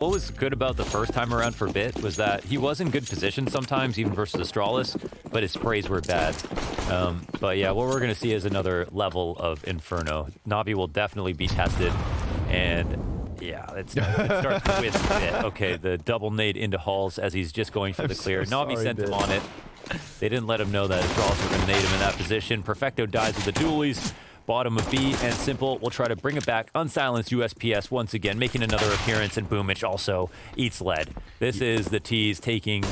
What was good about the first time around for Bit was that he was in good position sometimes, even versus Astralis, but his sprays were bad. But yeah, what we're going to see is another level of Inferno. Navi will definitely be tested, and yeah, it starts with Bit. Okay, the double nade into Halls as he's just going for the clear. So Navi sent Bit. him on it. They didn't let him know that Astralis were going to nade him in that position. Perfecto dies with the dualies. Bottom of B, and Simple will try to bring it back. Unsilenced USPS once again, making another appearance, and Boomich also eats lead. This is the T's taking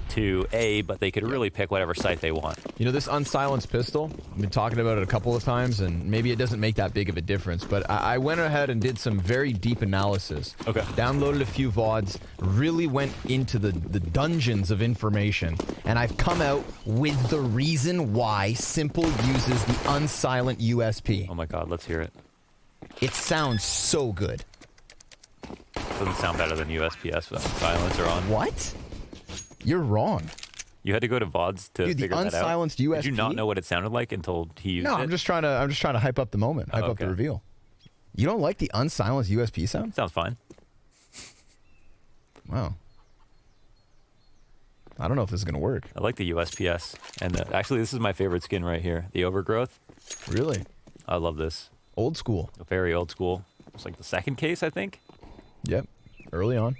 to A, but they could really pick whatever site they want. You know, this unsilenced pistol, I've been talking about it a couple of times, and maybe it doesn't make that big of a difference, but I went ahead and did some very deep analysis. Okay. Downloaded a few VODs, really went into the dungeons of information, and I've come out with the reason why Simple uses the unsilent USP. Oh my god, let's hear it. It sounds so good. Doesn't sound better than USPS without silencer on. What? You're wrong. You had to go to VODs to Dude, the figure that out. unsilenced USP. Did you not know what it sounded like until he used it? No, I'm just trying to hype up the moment, hype up the Okay. reveal. You don't like the unsilenced USP sound? Sounds fine. Wow. I don't know if this is gonna work. I like the USPS, and actually, this is my favorite skin right here. The Overgrowth. Really? I love this. Old school. Very old school. It's like the second case, I think. Yep. Early on.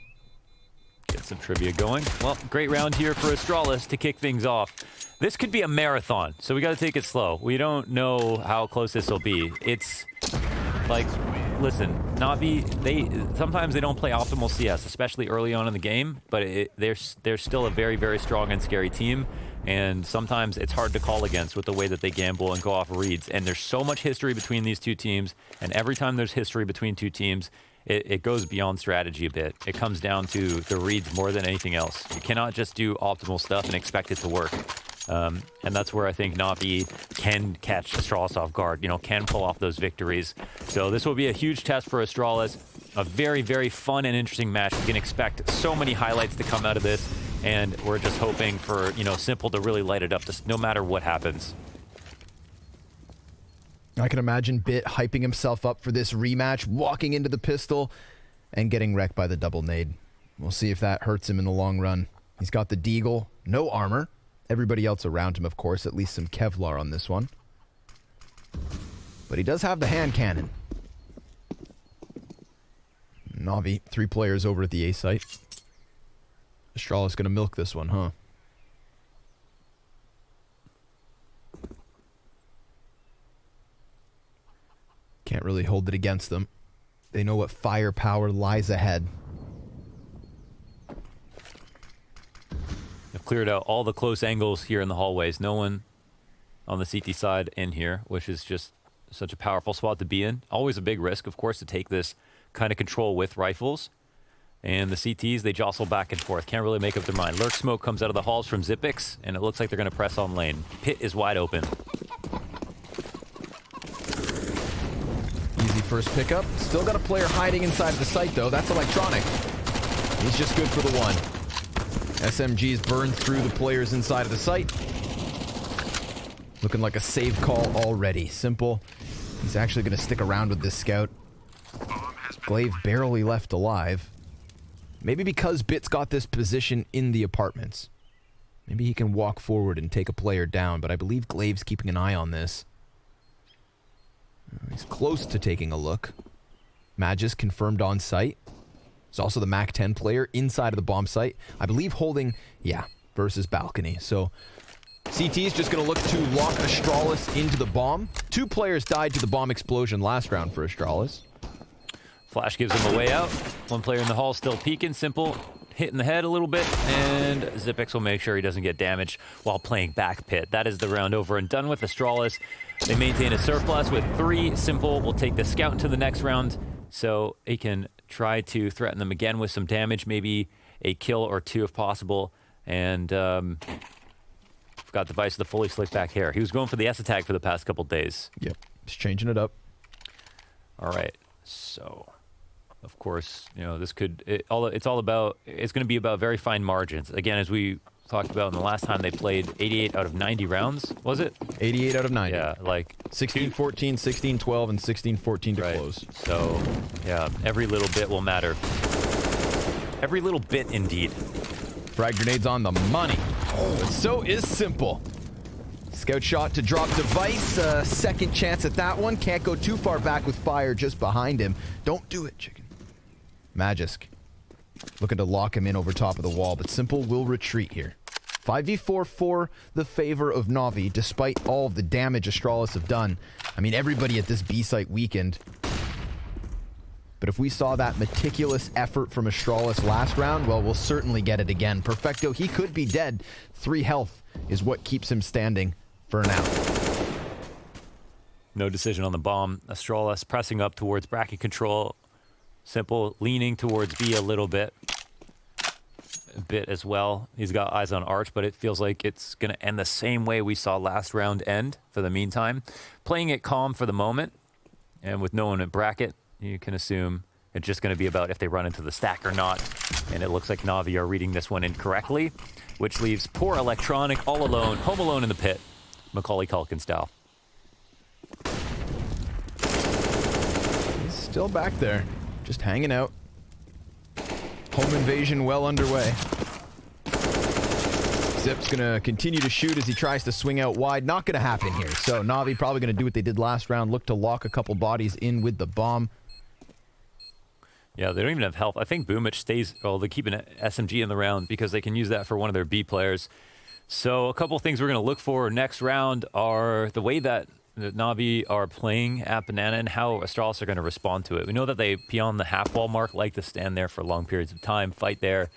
Get some trivia going. Well, great round here for Astralis to kick things off. This could be a marathon, so we got to take it slow. We don't know how close this will be. It's like, listen, Navi, sometimes they don't play optimal CS, especially early on in the game, but they're still a very, very strong and scary team, and sometimes it's hard to call against with the way that they gamble and go off reads. And there's so much history between these two teams, and every time there's history between two teams, it goes beyond strategy a bit. It comes down to the reads more than anything else. You cannot just do optimal stuff and expect it to work. And that's where I think Navi can catch Astralis off guard, can pull off those victories. So this will be a huge test for Astralis. A very, very fun and interesting match. You can expect so many highlights to come out of this, and we're just hoping for, Simple to really light it up no matter what happens. I can imagine Bit hyping himself up for this rematch, walking into the pistol, and getting wrecked by the double nade. We'll see if that hurts him in the long run. He's got the deagle, no armor. Everybody else around him, of course, at least some Kevlar on this one. But he does have the hand cannon. Navi, 3 players over at the A site. Astralis gonna milk this one, huh? Can't really hold it against them. They know what firepower lies ahead. They've cleared out all the close angles here in the hallways. No one on the CT side in here, which is just such a powerful spot to be in. Always a big risk, of course, to take this kind of control with rifles. And the CTs, they jostle back and forth. Can't really make up their mind. Lurk smoke comes out of the halls from Zipix, and it looks like they're going to press on lane. Pit is wide open. Easy first pickup. Still got a player hiding inside of the site, though. That's electronic. He's just good for the one. SMGs burned through the players inside of the site. Looking like a save call already. Simple. He's actually going to stick around with this scout. Glaive barely left alive. Maybe because Bit's got this position in the apartments. Maybe he can walk forward and take a player down, but I believe Glaive's keeping an eye on this. He's close to taking a look. Magis confirmed on site. There's also the MAC-10 player inside of the bomb site. I believe holding, versus balcony. So CT's just going to look to lock Astralis into the bomb. 2 players died to the bomb explosion last round for Astralis. Flash gives him a way out. 1 player in the hall still peeking. Simple hitting the head a little bit, and Zipix will make sure he doesn't get damaged while playing back pit. That is the round over and done with. Astralis, they maintain a surplus with 3. Simple will take the scout into the next round, so he can try to threaten them again with some damage, maybe a kill or 2 if possible. And got Device with the fully slicked back hair. He was going for the S attack for the past couple days. Yep, just changing it up. All right, so of course, this could, it's going to be about very fine margins. Again, as we talked about in the last time they played, 88 out of 90 rounds, was it? 88 out of 90. Yeah, like 16-14, 16-12, and 16-14 to close. So, yeah, every little bit will matter. Every little bit, indeed. Frag grenades on the money. But so is Simple. Scout shot to drop device. Second chance at that one. Can't go too far back with fire just behind him. Don't do it, chicken. Magisk looking to lock him in over top of the wall, but Simple will retreat here. 5v4 for the favor of NaVi, despite all of the damage Astralis have done. I mean, everybody at this B site weakened. But if we saw that meticulous effort from Astralis last round, well, we'll certainly get it again. Perfecto, he could be dead. 3 health is what keeps him standing for now. No decision on the bomb. Astralis pressing up towards bracket control. Simple leaning towards B a little bit. A bit as well. He's got eyes on Arch, but it feels like it's going to end the same way we saw last round end for the meantime. Playing it calm for the moment, and with no one at bracket, you can assume it's just going to be about if they run into the stack or not. And it looks like NaVi are reading this one incorrectly, which leaves poor Electronic all alone, home alone in the pit, Macaulay Culkin style. He's still back there, just hanging out. Home invasion well underway. Zip's gonna continue to shoot as he tries to swing out wide. Not gonna happen here. So NaVi probably gonna do what they did last round, look to lock a couple bodies in with the bomb. Yeah, they don't even have health. I think Boomich stays, well, they keep an SMG in the round because they can use that for one of their B players. So a couple things we're going to look for next round are the way that NaVi are playing at Banana and how Astralis are going to respond to it. We know that they, beyond the half wall mark, like to stand there for long periods of time, fight there.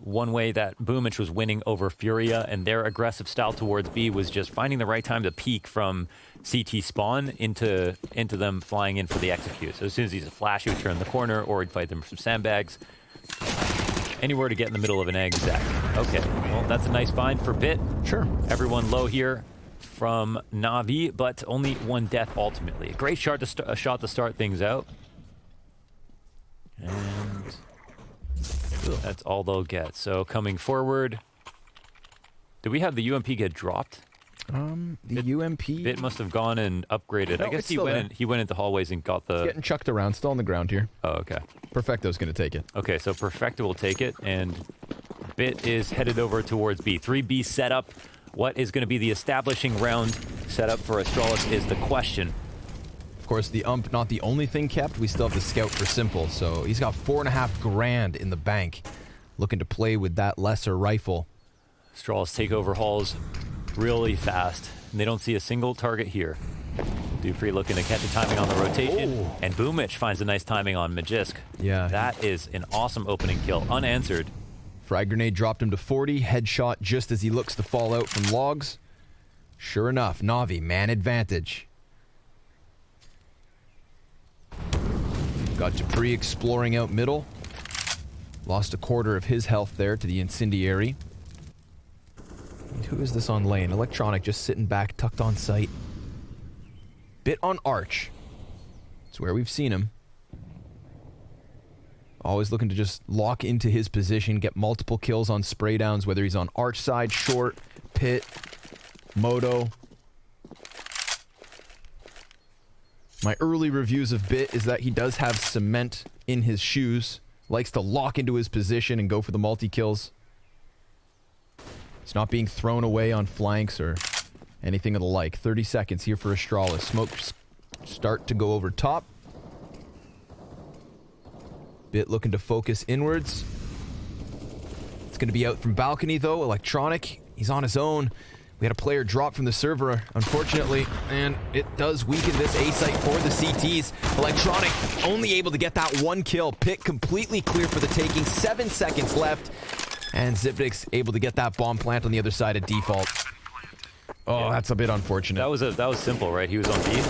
One way that Boomich was winning over FURIA and their aggressive style towards B was just finding the right time to peek from CT spawn into them flying in for the execute. So as soon as he's a flash, he would turn the corner or he'd fight them from sandbags. Anywhere to get in the middle of an egg stack. Okay, well, that's a nice find for Bit. Sure. Everyone low here from NaVi, but only one death ultimately. A great shot to start things out. And that's all they'll get. So coming forward, did we have the UMP get dropped? The UMP. Bit must have gone and upgraded. No, I guess he went into hallways and got the. It's getting chucked around, still on the ground here. Oh, okay. Perfecto's gonna take it. Okay, so Perfecto will take it, and Bit is headed over towards B. 3B setup. What is going to be the establishing round setup for Astralis is the question. Of course, the ump not the only thing kept. We still have the scout for Simple, so he's got $4.5 grand in the bank, looking to play with that lesser rifle. Astralis take over halls really fast, and they don't see a single target here. Dupree looking to catch a timing on the rotation, and Boomich finds a nice timing on Magisk. Yeah. That is an awesome opening kill, unanswered. Frag grenade dropped him to 40, headshot just as he looks to fall out from logs. Sure enough, NaVi, man advantage. Got Dupree exploring out middle. Lost a quarter of his health there to the incendiary. And who is this on lane? Electronic just sitting back, tucked on sight. Bit on Arch. It's where we've seen him. Always looking to just lock into his position, get multiple kills on spray downs, whether he's on Arch side, short, pit, moto. My early reviews of Bit is that he does have cement in his shoes, likes to lock into his position and go for the multi-kills. It's not being thrown away on flanks or anything of the like. 30 seconds here for Astralis. Smoke start to go over top. Bit looking to focus inwards. It's going to be out from balcony, though. Electronic, he's on his own. We had a player drop from the server, unfortunately, and it does weaken this A site for the CTs. Electronic only able to get that one kill. Pit completely clear for the taking. 7 seconds left, and Zipnik's able to get that bomb plant on the other side of default. Oh, yeah. That's a bit unfortunate. That was simple, right? He was on B,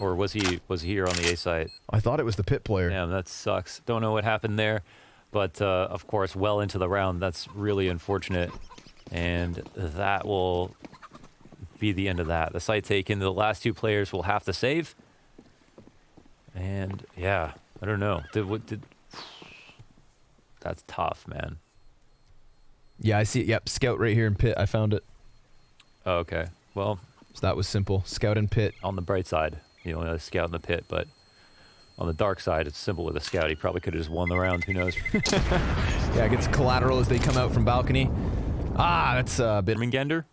or was he here on the A site? I thought it was the pit player. Damn, that sucks. Don't know what happened there, but of course, well into the round. That's really unfortunate. And that will be the end of that. The site taken. The last two players will have to save. And yeah, I don't know. That's tough, man. Yeah, I see it. Yep, scout right here in pit. I found it. Oh, okay. Well, so that was simple. Scout in pit. On the bright side, you know, a scout in the pit, but On the dark side, it's simple with a scout. He probably could have just won the round. Who knows? Yeah, gets collateral as they come out from balcony. Ah, that's a bit... Gender?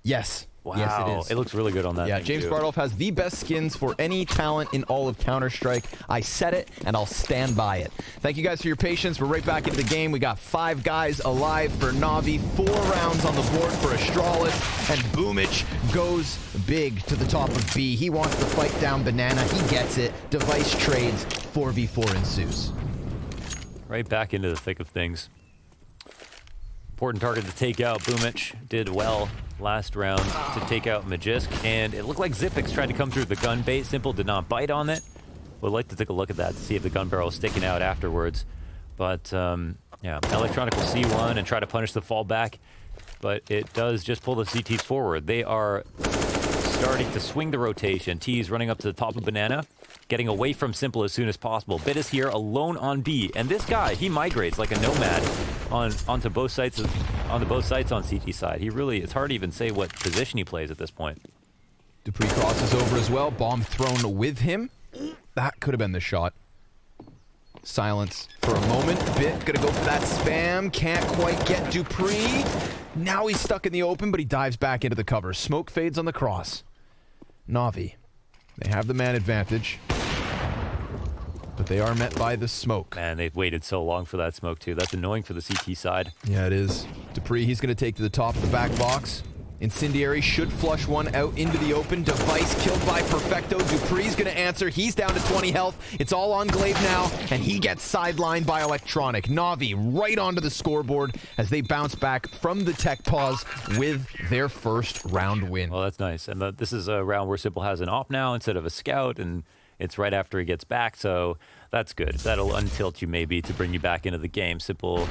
Yes. Wow. Yes, it is. It looks really good on that Yeah, thing, James too. Bardolph has the best skins for any talent in all of Counter-Strike. I said it, and I'll stand by it. Thank you guys for your patience. We're right back into the game. We got 5 guys alive for Navi, 4 rounds on the board for Astralis, and Boomich goes big to the top of B. He wants to fight down Banana. He gets it. Device trades. 4v4 ensues. Right back into the thick of things. Important target to take out. Boomich did well last round to take out Magisk, and it looked like Zipix tried to come through the gun bait. Simple did not bite on it. Would like to take a look at that to see if the gun barrel is sticking out afterwards. But yeah, Electronic will see one and try to punish the fallback, but it does just pull the CTs forward. They are starting to swing the rotation. T's running up to the top of Banana, getting away from Simple as soon as possible. Bit is here alone on B, and this guy, he migrates like a nomad onto both sides on CT side. He really, it's hard to even say what position he plays at this point. Dupree crosses over as well. Bomb thrown with him. That could have been the shot. Silence for a moment. Bit gonna go for that spam. Can't quite get Dupree. Now he's stuck in the open, but he dives back into the cover. Smoke fades on the cross. Navi, they have the man advantage, but they are met by the smoke. Man, they've waited so long for that smoke too. That's annoying for the CT side. Yeah, it is. Dupree, he's going to take to the top of the back box. Incendiary should flush one out into the open. Device killed by Perfecto. Dupree's going to answer. He's down to 20 health. It's all on Glaive now, and he gets sidelined by Electronic. Navi right onto the scoreboard as they bounce back from the tech pause with their first round win. Well, that's nice. And this is a round where Simple has an op now instead of a scout, and it's right after he gets back, so that's good. That'll untilt you maybe to bring you back into the game. Simple,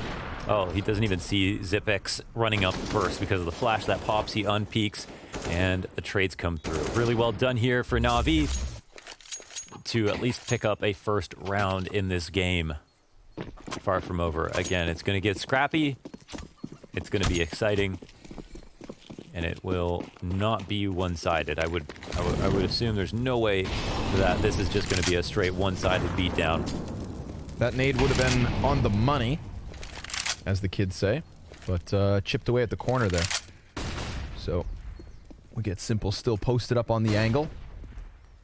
oh, he doesn't even see Zipix running up first because of the flash that pops. He unpeaks, and the trades come through. Really well done here for Navi to at least pick up a first round in this game. Far from over. Again, it's going to get scrappy. It's going to be exciting. And it will not be one-sided. I would assume there's no way that this is just going to be a straight one-sided beatdown. That nade would have been on the money, as the kids say, but chipped away at the corner there. So we get Simple still posted up on the angle.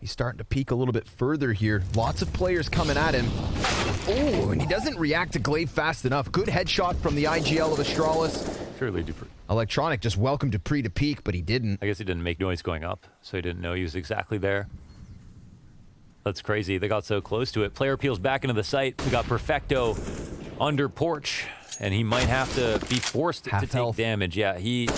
He's starting to peek a little bit further here. Lots of players coming at him. Oh, and he doesn't react to Glaive fast enough. Good headshot from the IGL of Astralis. Surely Dupree. Electronic just welcomed Dupree to peek, but he didn't. I guess he didn't make noise going up, so he didn't know he was exactly there. That's crazy. They got so close to it. Player peels back into the site. We got Perfecto under porch, and he might have to be forced to take damage. Yeah, he...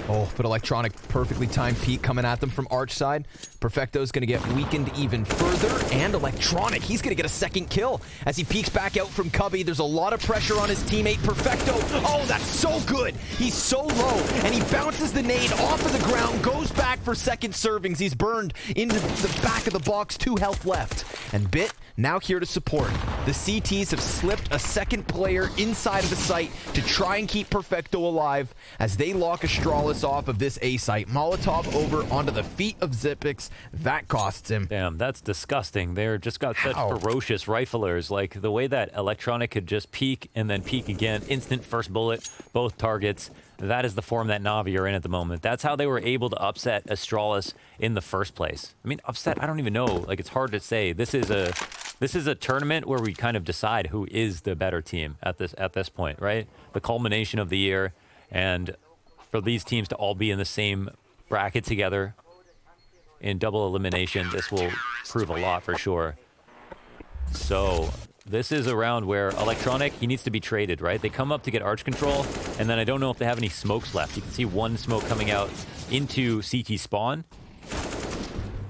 Oh, but Electronic perfectly timed peek coming at them from arch side. Perfecto's going to get weakened even further, and Electronic, he's going to get a second kill as he peeks back out from Cubby. There's a lot of pressure on his teammate, Perfecto. Oh, that's so good. He's so low, and he bounces the nade off of the ground, goes back for second servings. He's burned into the back of the box, 2 health left. And Bit, now here to support. The CTs have slipped a second player inside of the site to try and keep Perfecto alive as they lock Astralis off of this A site. Molotov over onto the feet of Zipix. That costs him. Damn, that's disgusting. They're just got such ferocious riflers. Like the way that Electronic could just peek and then peek again. Instant first bullet, both targets. That is the form that Navi are in at the moment. That's how they were able to upset Astralis in the first place. I mean, upset, I don't even know. Like, it's hard to say. This is a tournament where we kind of decide who is the better team at this point, right? The culmination of the year, and for these teams to all be in the same bracket together in double elimination, this will prove a lot for sure. So this is a round where Electronic, he needs to be traded, right? They come up to get arch control, and then I don't know if they have any smokes left. You can see one smoke coming out into CT spawn,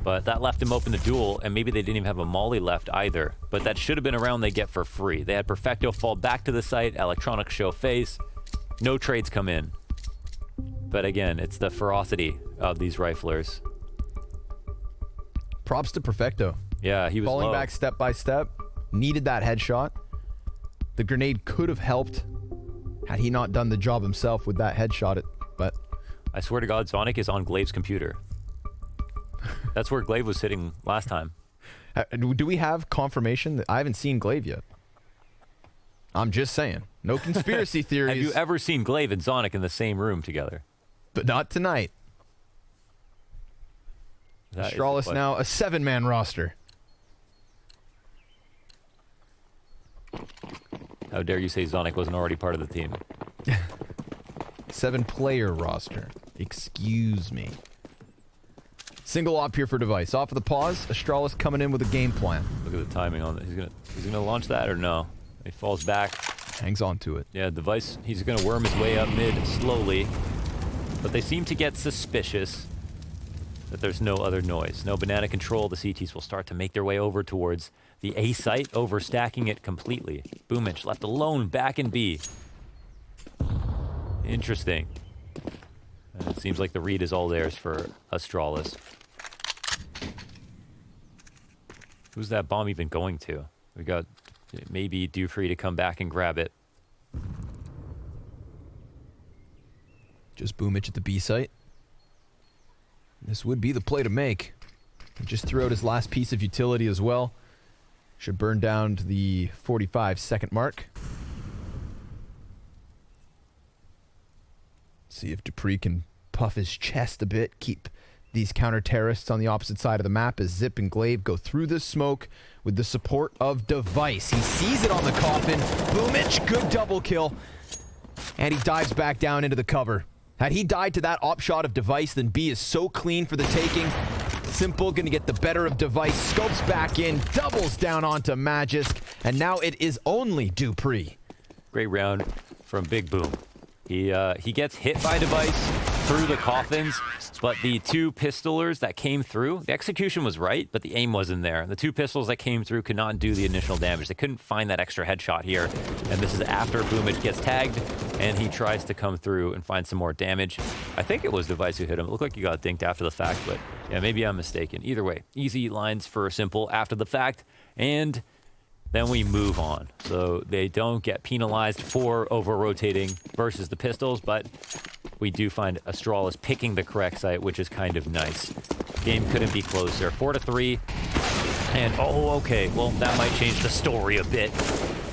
but that left him open to duel, and maybe they didn't even have a molly left either. But that should have been a round they get for free. They had Perfecto fall back to the site, Electronic show face, no trades come in. But again, it's the ferocity of these riflers. Props to Perfecto. Yeah, he was falling low. back step by step. Needed that headshot. The grenade could have helped had he not done the job himself with that headshot. But I swear to God, Sonic is on Glaive's computer. That's where Glaive was sitting last time. Do we have confirmation? I haven't seen Glaive yet. I'm just saying. No conspiracy theories. Have you ever seen Glaive and Zonic in the same room together? But not tonight. Astralis now a 7-man roster. How dare you say Zonic wasn't already part of the team? 7-player roster. Excuse me. Single op here for device. Off of the pause. Astralis coming in with a game plan. Look at the timing on that. He's gonna launch that or no? He falls back. Hangs on to it. Yeah, device. He's gonna worm his way up mid slowly, but they seem to get suspicious that there's no other noise. No banana control. The CTs will start to make their way over towards the A site, overstacking it completely. Boomich left alone back in B. Interesting. It seems like the read is all theirs for Astralis. Who's that bomb even going to? We got maybe Dupree to come back and grab it. Just Boomich at the B site. This would be the play to make. He just threw out his last piece of utility as well. Should burn down to the 45-second mark. See if Dupree can puff his chest a bit, keep these counter-terrorists on the opposite side of the map as Zip and Glaive go through this smoke with the support of Device. He sees it on the coffin. Boomich, good double kill. And he dives back down into the cover. Had he died to that op shot of Device, then B is so clean for the taking. Simple gonna get the better of Device, scopes back in, doubles down onto Magisk, and now it is only Dupree. Great round from Big Boom. He gets hit by Device through the coffins, but the two pistolers that came through, the execution was right, but the aim wasn't there. The two pistols that came through could not do the initial damage. They couldn't find that extra headshot here, and this is after Boomich gets tagged, and he tries to come through and find some more damage. I think it was Device who hit him. It looked like he got dinked after the fact, but yeah, maybe I'm mistaken. Either way, easy lines for Simple after the fact, and then we move on. So they don't get penalized for over-rotating versus the pistols, but we do find Astralis picking the correct site, which is kind of nice. Game couldn't be closer. 4-3. And, oh, okay. Well, that might change the story a bit.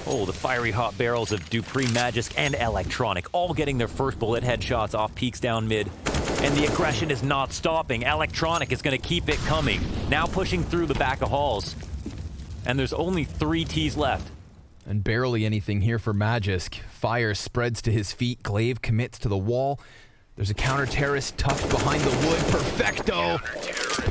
Oh, the fiery hot barrels of Dupree, Magisk, and Electronic all getting their first bullet headshots off peaks down mid. And the aggression is not stopping. Electronic is going to keep it coming. Now pushing through the back of halls. And there's only 3 Ts left. And barely anything here for Magisk. Fire spreads to his feet. Glaive commits to the wall. There's a counter-terrorist tucked behind the wood. Perfecto!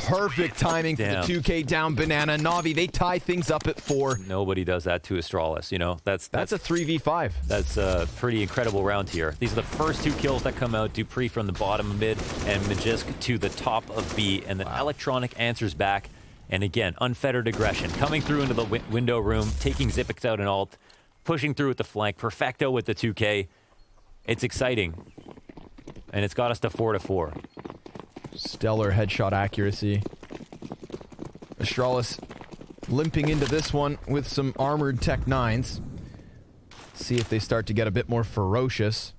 Perfect timing for the 2K down banana. NaVi, they tie things up at 4. Nobody does that to Astralis, you know. That's a 3v5. That's a pretty incredible round here. These are the first 2 kills that come out. Dupree from the bottom of mid and Magisk to the top of B. And then Electronic answers back. And again, unfettered aggression. Coming through into the window room, taking Zipix out and alt, pushing through with the flank, perfecto with the 2K. It's exciting. And it's got us to 4-4. Stellar headshot accuracy. Astralis limping into this one with some armored Tech 9s. See if they start to get a bit more ferocious.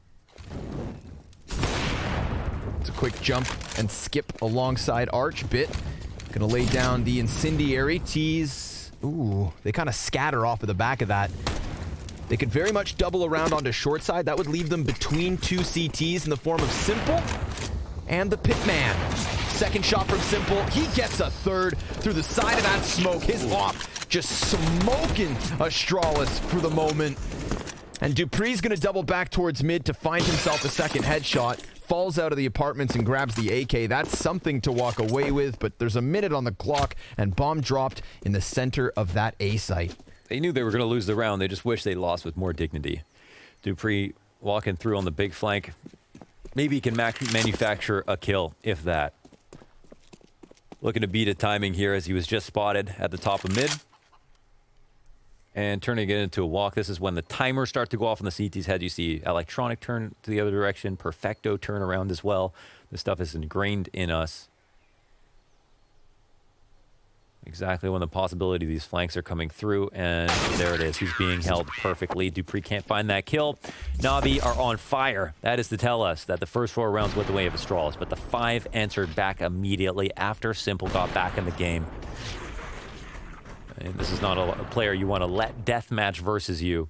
It's a quick jump and skip alongside Arch. Bit gonna lay down the incendiary. Tease. Ooh, they kind of scatter off of the back of that. They could very much double around onto short side. That would leave them between 2 CTs in the form of Simple and the Pitman. Second shot from Simple. He gets a third through the side of that smoke. His op just smoking Astralis for the moment. And Dupree's gonna double back towards mid to find himself a second headshot. Falls out of the apartments and grabs the AK. That's something to walk away with, but there's a minute on the clock and bomb dropped in the center of that A site. They knew they were going to lose the round. They just wish they lost with more dignity. Dupree walking through on the big flank. Maybe he can manufacture a kill, if that. Looking to beat a timing here as he was just spotted at the top of mid. And turning it into a walk. This is when the timers start to go off on the CT's head. You see Electronic turn to the other direction. Perfecto turn around as well. This stuff is ingrained in us. Exactly when the possibility of these flanks are coming through. And there it is. He's being held perfectly. Dupree can't find that kill. NaVi are on fire. That is to tell us that the first 4 rounds went the way of Astralis. But the 5 answered back immediately after Simple got back in the game. And this is not a player you want to let deathmatch versus you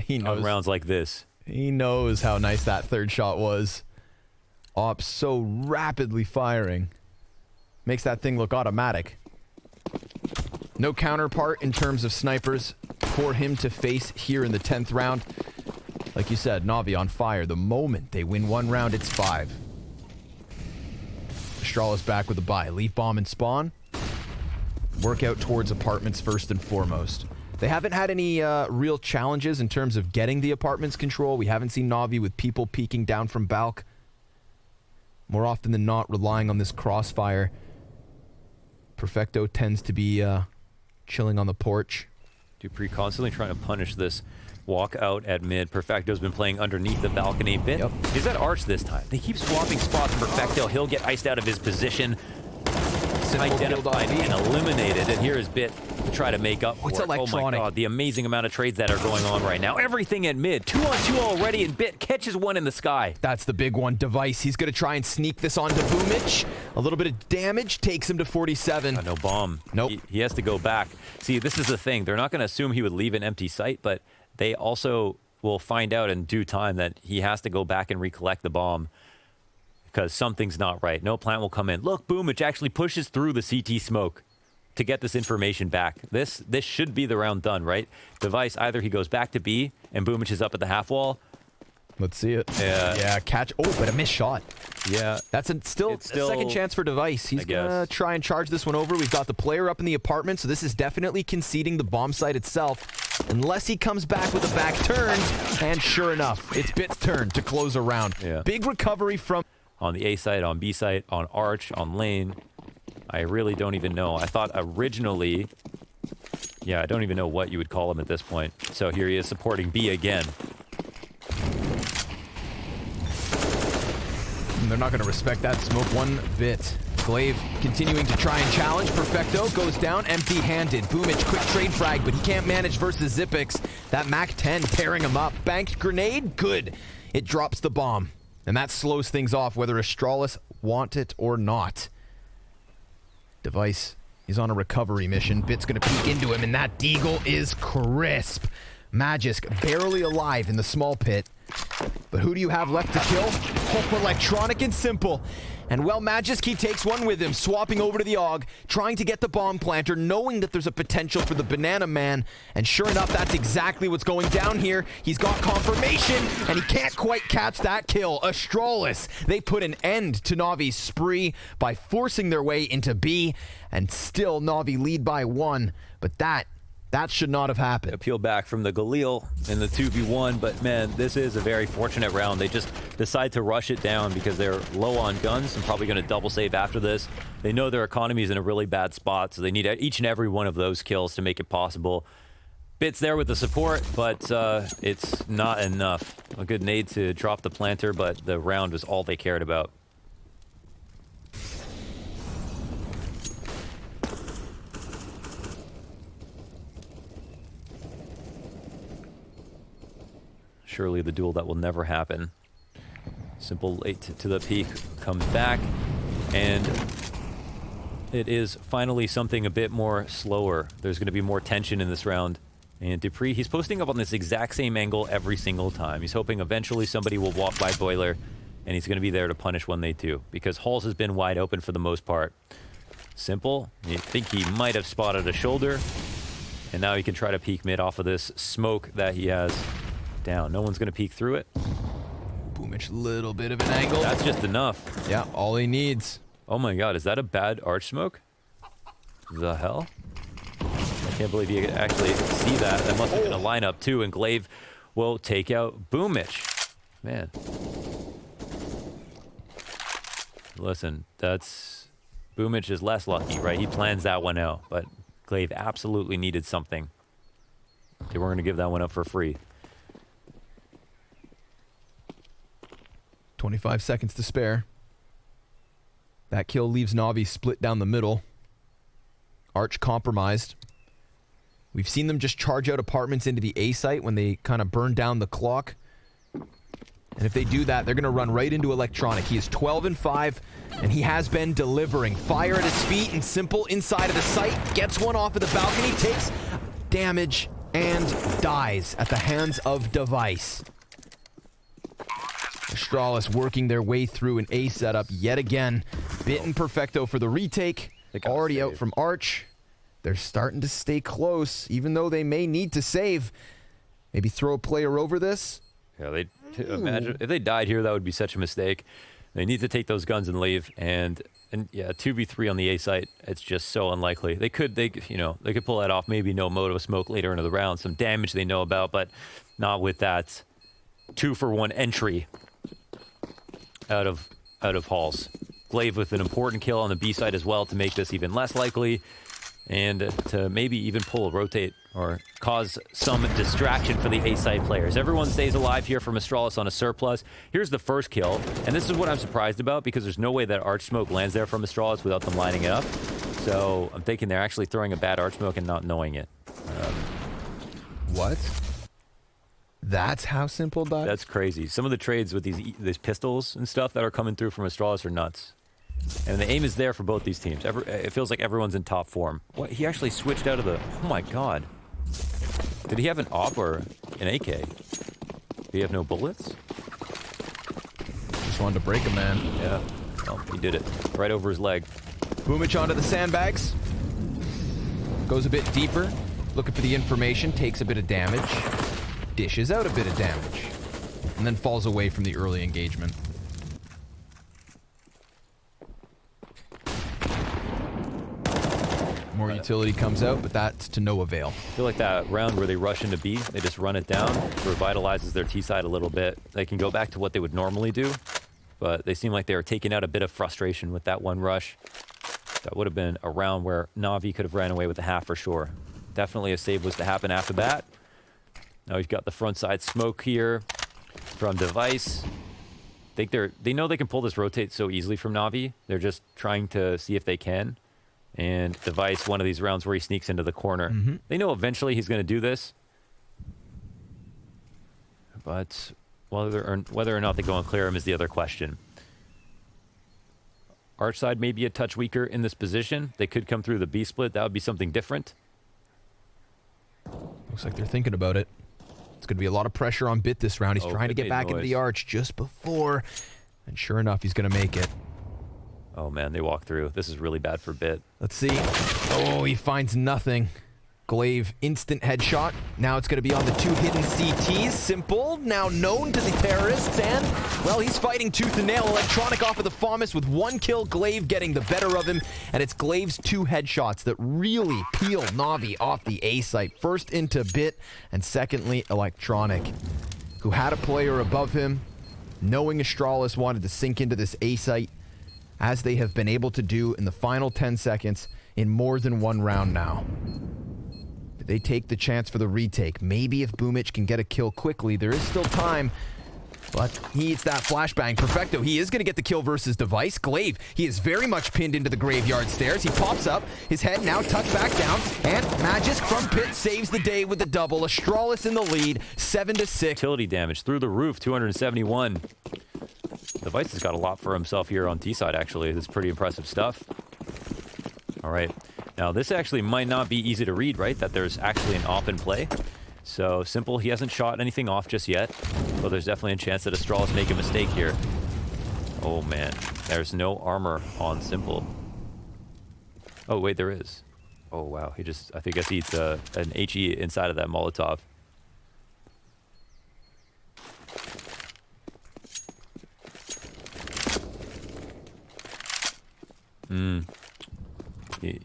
He knows. on rounds like this. He knows how nice that third shot was. Op so rapidly firing. Makes that thing look automatic. No counterpart in terms of snipers for him to face here in the 10th round. Like you said, NaVi on fire. The moment they win one round, it's 5. Astralis back with a buy. Leave bomb and spawn. Work out towards apartments first and foremost. They haven't had any real challenges in terms of getting the apartments control. We haven't seen NaVi with people peeking down from Balk. More often than not, relying on this crossfire. Perfecto tends to be chilling on the porch. dupreeh constantly trying to punish this walk out at mid. Perfecto's been playing underneath the balcony a bit. Yep. He's at arch this time. They keep swapping spots. Perfecto, he'll get iced out of his position. Identified and eliminated, and here is Bit to try to make up for it. Oh my god, the amazing amount of trades that are going on right now. Everything at mid. 2-on-2 already, and Bit catches one in the sky. That's the big one. Device. He's going to try and sneak this onto Boomich. A little bit of damage takes him to 47. No bomb. Nope. He has to go back. See, this is the thing. They're not going to assume he would leave an empty site, but they also will find out in due time that he has to go back and recollect the bomb. Because something's not right. No plant will come in. Look, Boomich actually pushes through the CT smoke to get this information back. This should be the round done, right? Device, either he goes back to B and Boomich is up at the half wall. Let's see it. Yeah. Yeah, catch. Oh, but a missed shot. Yeah. That's still a second chance for Device. He's going to try and charge this one over. We've got the player up in the apartment, so this is definitely conceding the bomb site itself. Unless he comes back with a back turn. And sure enough, it's Bit's turn to close a round. Yeah. Big recovery from... On the A site, on B site, on arch, on lane. I really don't even know. I thought originally... Yeah, I don't even know what you would call him at this point. So here he is supporting B again. And they're not going to respect that smoke one bit. Glaive continuing to try and challenge. Perfecto goes down empty-handed. Boomich, quick trade frag, but he can't manage versus Zipix. That Mac 10 tearing him up. Banked grenade, good. It drops the bomb. And that slows things off, whether Astralis want it or not. Device is on a recovery mission. Bit's going to peek into him, and that deagle is crisp. Magisk barely alive in the small pit. But who do you have left to kill? Hope Electronic and Simple. And well, Magisk, he takes one with him, swapping over to the AUG, trying to get the bomb planter, knowing that there's a potential for the Banana Man. And sure enough, that's exactly what's going down here. He's got confirmation, and he can't quite catch that kill. Astralis, they put an end to NaVi's spree by forcing their way into B, and still NaVi lead by 1. But that should not have happened. Appeal back from the Galil in the 2v1, but man, this is a very fortunate round. They just decide to rush it down because they're low on guns and probably going to double save after this. They know their economy is in a really bad spot, so they need each and every one of those kills to make it possible. Bit's there with the support, but it's not enough. A good nade to drop the planter, but the round was all they cared about. Surely the duel that will never happen. Simple late to the peak comes back, and it is finally something a bit more slower. There's going to be more tension in this round. And dupreeh, he's posting up on this exact same angle every single time. He's hoping eventually somebody will walk by Boiler, and he's going to be there to punish when they do, because Halls has been wide open for the most part. Simple, you think he might have spotted a shoulder, and now he can try to peek mid off of this smoke that he has down. No one's going to peek through it. Boomich, little bit of an angle. That's just enough. Yeah, all he needs. Oh my god, is that a bad arch smoke? The hell? I can't believe you could actually see that. That must have been a lineup too, and Glaive will take out Boomich. Man. Listen, that's... Boomich is less lucky, right? He plans that one out, but Glaive absolutely needed something. They weren't going to give that one up for free. 25 seconds to spare. That kill leaves NaVi split down the middle. Arch compromised. We've seen them just charge out apartments into the A site when they kind of burn down the clock. And if they do that, they're going to run right into Electronic. He is 12-5, and he has been delivering. Fire at his feet, and Simple inside of the site. Gets one off of the balcony, takes damage, and dies at the hands of Device. Astralis working their way through an A setup yet again. Bit and Perfecto for the retake. Already out from Arch. They're starting to stay close, even though they may need to save. Maybe throw a player over this. Yeah, imagine if they died here, that would be such a mistake. They need to take those guns and leave. And yeah, 2v3 on the A site, it's just so unlikely. They could pull that off. Maybe no moto smoke later into the round, some damage they know about, but not with that 2-for-1 entry out of halls. Glaive with an important kill on the B side as well to make this even less likely, and to maybe even pull a rotate or cause some distraction for the A side players. Everyone stays alive here from Astralis on a surplus. Here's the first kill, and this is what I'm surprised about, because there's no way that Arch Smoke lands there from Astralis without them lining it up. So I'm thinking they're actually throwing a bad Arch Smoke and not knowing it. What? That's how Simple died? That's crazy. Some of the trades with these pistols and stuff that are coming through from Astralis are nuts. And the aim is there for both these teams. It feels like everyone's in top form. What? He actually switched out of the... Oh my god. Did he have an AWP or an AK? Did he have no bullets? Just wanted to break him, man. Yeah. Well, he did it. Right over his leg. Boomich onto the sandbags. Goes a bit deeper. Looking for the information. Takes a bit of damage. Dishes out a bit of damage. And then falls away from the early engagement. More utility comes out, but that's to no avail. I feel like that round where they rush into B, they just run it down, revitalizes their T side a little bit. They can go back to what they would normally do, but they seem like they were taking out a bit of frustration with that one rush. That would have been a round where NaVi could have ran away with a half for sure. Definitely a save was to happen after that. Now we've got the front side smoke here from Device. They know they can pull this rotate so easily from NaVi. They're just trying to see if they can. And Device, one of these rounds where he sneaks into the corner. They know eventually he's going to do this. But whether or not they go and clear him is the other question. Arch side may be a touch weaker in this position. They could come through the B split. That would be something different. Looks like they're thinking about it. It's going to be a lot of pressure on Bit this round. He's trying to get back into the Arch just before. And sure enough, he's going to make it. Oh man, they walk through. This is really bad for Bit. Let's see. Oh, he finds nothing. Glaive, instant headshot. Now it's going to be on the two hidden CTs. Simple, now known to the terrorists. And, well, he's fighting tooth and nail. Electronic off of the FAMAS with one kill. Glaive getting the better of him. And it's Glaive's two headshots that really peel NaVi off the A site. First into Bit, and secondly, Electronic, who had a player above him, knowing Astralis wanted to sink into this A site, as they have been able to do in the final 10 seconds in more than one round now. They take the chance for the retake. Maybe if Boomich can get a kill quickly, there is still time, but he eats that flashbang. Perfecto, he is going to get the kill versus Device. Glaive, he is very much pinned into the graveyard stairs. He pops up, his head now tucked back down, and Magisk from Pit saves the day with the double. Astralis in the lead, 7-6. Utility damage through the roof, 271. Device has got a lot for himself here on T side, actually. This is pretty impressive stuff. All right. Now, this actually might not be easy to read, right? That there's actually an op in play. So, Simple, he hasn't shot anything off just yet. But there's definitely a chance that Astralis make a mistake here. Oh, man. There's no armor on Simple. Oh, wait, there is. Oh, wow. He just, I think he eats an HE inside of that Molotov.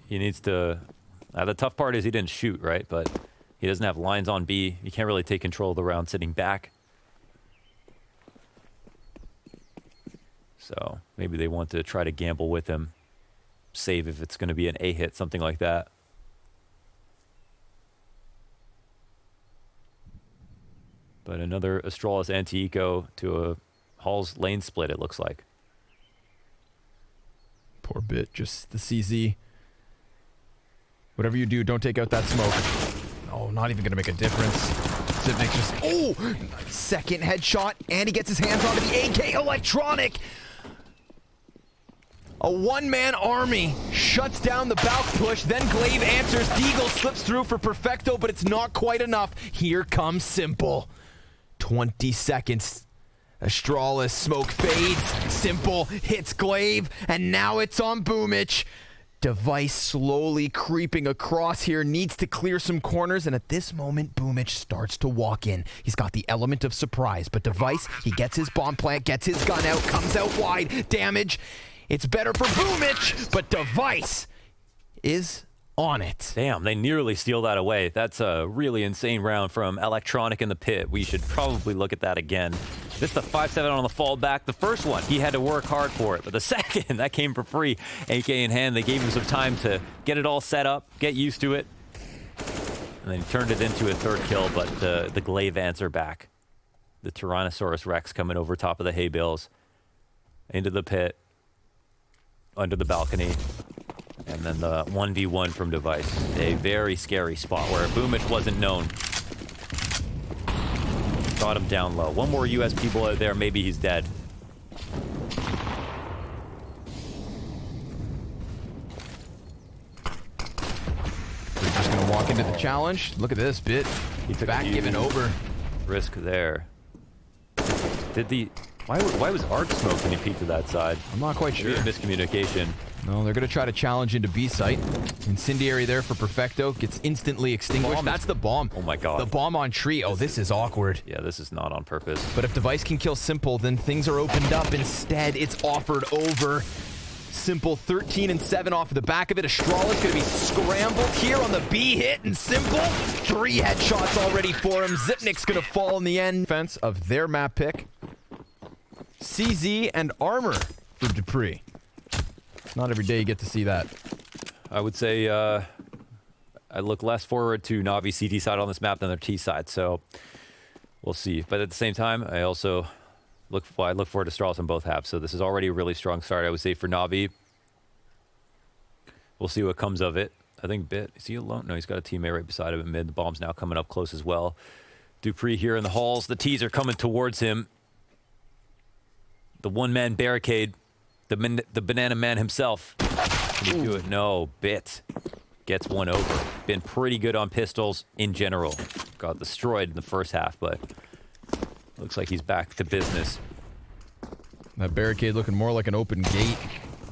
He needs to... the tough part is he didn't shoot, right? But he doesn't have lines on B. You can't really take control of the round sitting back. So maybe they want to try to gamble with him. Save if it's going to be an A hit, something like that. But another Astralis anti-eco to a Hall's lane split, it looks like. Poor Bit, just the CZ. Whatever you do, don't take out that smoke. Oh, not even going to make a difference. Zipnik just, oh, second headshot, and he gets his hands onto the AK electronic. A one-man army shuts down the Balk push, then Glaive answers. Deagle slips through for Perfecto, but it's not quite enough. Here comes Simple. 20 seconds. Astralis smoke fades. Simple hits Glaive, and now it's on Boomich. Device slowly creeping across here, needs to clear some corners, and at this moment, Boomich starts to walk in. He's got the element of surprise, but Device, he gets his bomb plant, gets his gun out, comes out wide, damage. It's better for Boomich, but Device is on it. Damn, they nearly steal that away. That's a really insane round from Electronic in the pit. We should probably look at that again. This is the 5-7 on the fallback. The first one, he had to work hard for it, but the second, that came for free. AK in hand, they gave him some time to get it all set up, get used to it, and then he turned it into a third kill, but the Glaive answer back. The Tyrannosaurus Rex coming over top of the hay bales, into the pit, under the balcony, and then the 1v1 from Device. A very scary spot where Boomich wasn't known. Got him down low. One more US people out there, maybe he's dead. We're just gonna walk into the challenge. Look at this bit. He took back giving over. Risk there. Did the... Why was Arc smoke when he peeked to that side? I'm not quite sure. Miscommunication. No, they're going to try to challenge into B site. Incendiary there for Perfecto. Gets instantly extinguished. That's the bomb. Oh my god. The bomb on tree. Oh, this is awkward. Yeah, this is not on purpose. But if Device can kill Simple, then things are opened up. Instead, it's offered over. Simple 13 and 7 off of the back of it. Astralis going to be scrambled here on the B hit, and Simple 3 headshots already for him. Zipnik's going to fall in the end. Defense of their map pick. CZ and armor for Dupree. Not every day you get to see that. I would say I look less forward to NaVi CT side on this map than their T side, so we'll see. But at the same time, I also look forward to Astralis on both halves, so this is already a really strong start, I would say, for NaVi. We'll see what comes of it. I think Bit, is he alone? No, he's got a teammate right beside him in mid. The bomb's now coming up close as well. Dupree here in the halls. The T's are coming towards him. The one-man barricade, the banana man himself. Can he do it? No, Bit gets one over. Been pretty good on pistols in general. Got destroyed in the first half, but looks like he's back to business. That barricade looking more like an open gate.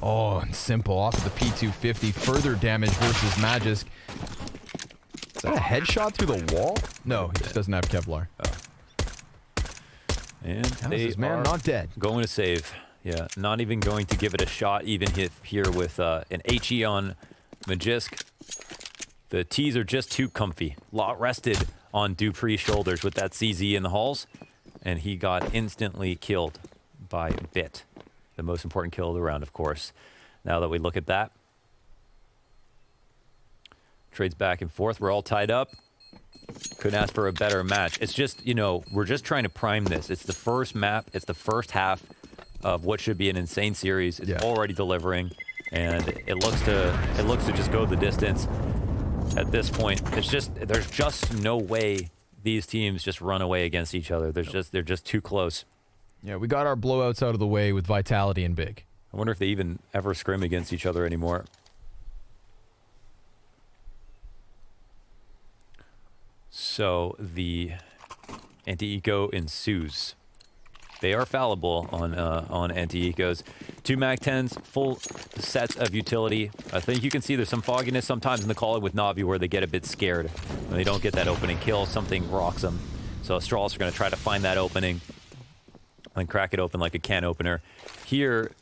Oh, and Simple off of the P250. Further damage versus Magisk. Is that a headshot through the wall? No, he just doesn't have Kevlar. Oh. And this man not dead. Going to save. Yeah, not even going to give it a shot, even here with an HE on Magisk. The T's are just too comfy. Lot rested on Dupree's shoulders with that CZ in the halls, and he got instantly killed by Bit. The most important kill of the round, of course. Now that we look at that. Trades back and forth. We're all tied up. Couldn't ask for a better match. It's just, you know, we're just trying to prime this. It's the first map. It's the first half of what should be an insane series. It's already delivering, and it looks to just go the distance. At this point, there's just no way these teams just run away against each other. They're just too close. Yeah, we got our blowouts out of the way with Vitality and Big. I wonder if they even ever scrim against each other anymore. So the anti-eco ensues. They are fallible on anti-ecos. 2 Mag-10s, full sets of utility. I think you can see there's some fogginess sometimes in the calling with NaVi where they get a bit scared. When they don't get that opening kill, something rocks them. So Astralis are going to try to find that opening and crack it open like a can opener. Here,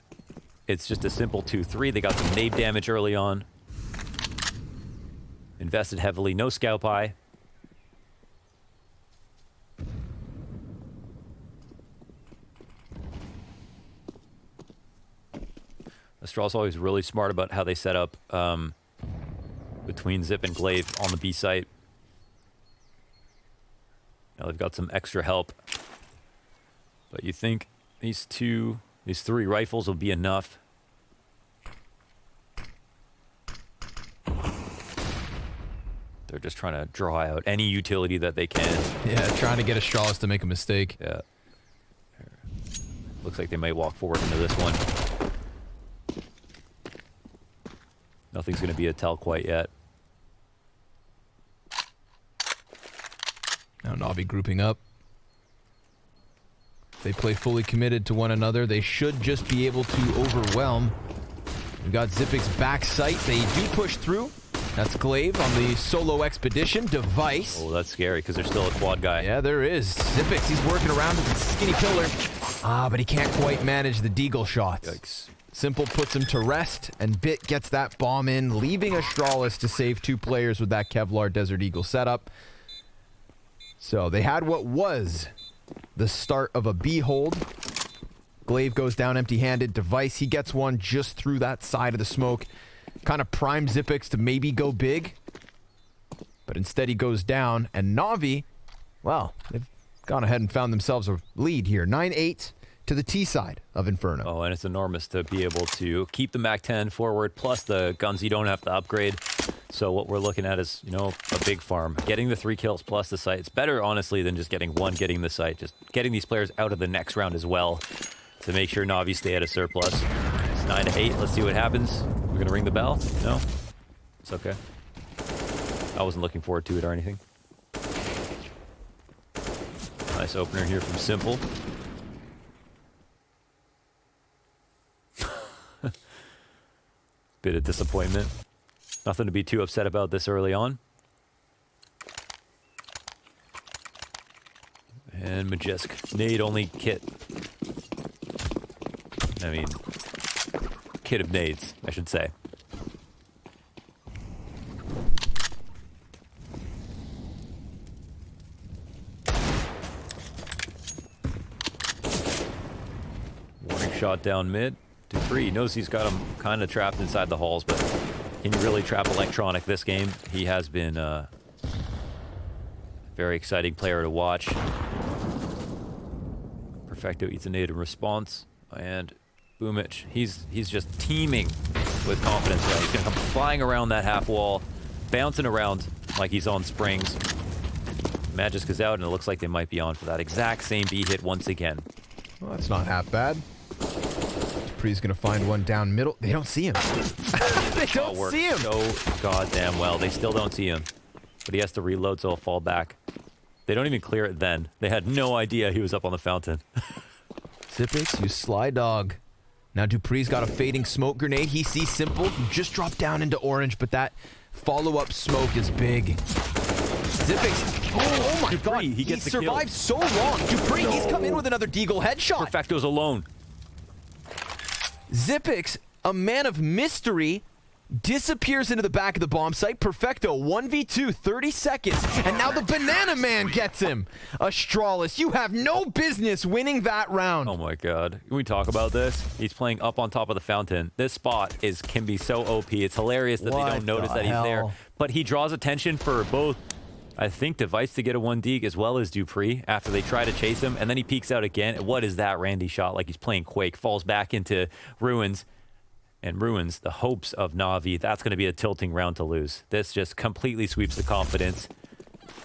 it's just a simple 2-3. They got some nade damage early on. Invested heavily. No scalp eye. Astralis always really smart about how they set up between Zip and Glaive on the B site. Now they've got some extra help. But you think these 3 rifles will be enough? They're just trying to draw out any utility that they can. Yeah, trying to get Astralis to make a mistake. Yeah. Looks like they might walk forward into this one. Nothing's going to be a tell quite yet. Now NaVi grouping up. If they play fully committed to one another, they should just be able to overwhelm. We've got Zipix back sight. They do push through. That's Glaive on the solo expedition. Device. Oh, that's scary because there's still a quad guy. Yeah, there is. Zipix, he's working around with the skinny pillar. Ah, but he can't quite manage the deagle shots. Yikes. Simple puts him to rest, and Bit gets that bomb in, leaving Astralis to save 2 players with that Kevlar Desert Eagle setup. So they had what was the start of a B hold. Glaive goes down empty-handed. Device, he gets one just through that side of the smoke. Kind of prime Zipix to maybe go big. But instead he goes down, and NaVi, well, they've gone ahead and found themselves a lead here. 9-8 to the T side of Inferno. Oh, and it's enormous to be able to keep the MAC-10 forward, plus the guns you don't have to upgrade. So what we're looking at is, you know, a big farm. Getting the 3 kills plus the site. It's better, honestly, than just getting one, getting the site. Just getting these players out of the next round as well to make sure NaVi stay at a surplus. It's 9-8. Let's see what happens. We're going to ring the bell? No? It's okay. I wasn't looking forward to it or anything. Nice opener here from Simple. Bit of disappointment. Nothing to be too upset about this early on. And Majisk. Nade only kit. I mean, kit of nades, I should say. Warning shot down mid. Dupree knows he's got him kind of trapped inside the halls, but can you really trap Electronic this game? He has been a very exciting player to watch. Perfecto eats a nade in response, and Boomich, he's just teeming with confidence now. He's going to come flying around that half wall, bouncing around like he's on springs. Magisk is out, and it looks like they might be on for that exact same B hit once again. Well, that's not half bad. Dupree's going to find one down middle. They don't see him. They don't see him. So goddamn well. They still don't see him. But he has to reload, so he'll fall back. They don't even clear it then. They had no idea he was up on the fountain. Zipix, you sly dog. Now Dupree's got a fading smoke grenade. He sees Simple just drop down into orange, but that follow-up smoke is big. Zipix, oh my Dupree, god, he gets the kill. survived so long. Dupree, he's come in with another deagle headshot. Perfecto's alone. Zipix, a man of mystery, disappears into the back of the bomb site. Perfecto, 1v2, 30 seconds, and now the Banana Man gets him. Astralis, you have no business winning that round. Oh my god. Can we talk about this? He's playing up on top of the fountain. This spot can be so OP. It's hilarious that they don't notice that he's there. But he draws attention for both, I think, Device to get a 1 as well as Dupree after they try to chase him, and then he peeks out again. What is that Randy shot? Like he's playing Quake, falls back into ruins. And ruins the hopes of NaVi. That's going to be a tilting round to lose. This just completely sweeps the confidence,